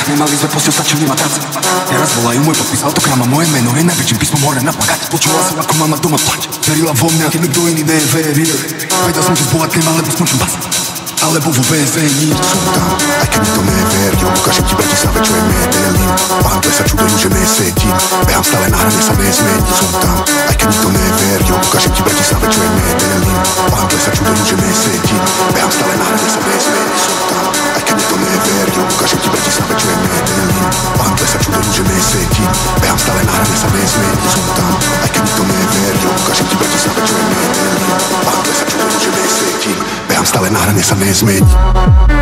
Nemali sme posiel, stačil nemá trác. Teraz volajú môj podpis, autograma, moje meno je najväčším písmom hore na plagát. Počula som, ako mama doma plať. Verila vo mňa, keď nikto iný neveril. Vedel som, že zbohatnem, alebo skončím basa. Alebo vo väzení. Som tam, aj keď nikto neveril. Ukážem ti Bratislave, čo je Medellín. Pahantle sa čudujú, že nesedím. Behám stále na hrane, sa nezmení. Som tam, aj keď nikto neveril. Ukážem ti Bratislave, čo je Medellín. Pahantle sa čudujú, že nesedím. Behám stále na hrane, sa nezmení. Som tam, aj keď nikto neveril. Ukážem ti Bratislave, čo je Medellín. Pahantle sa čudujú, že nesedím. Behám stále na hrane, sa nezmení. Som tam, aj keď nikto neveril. Ukážem ti Bratislave, čo je Medellín. Pahantle sa čudujú, že nesedím. Behám stále na hrane, sa nezmení.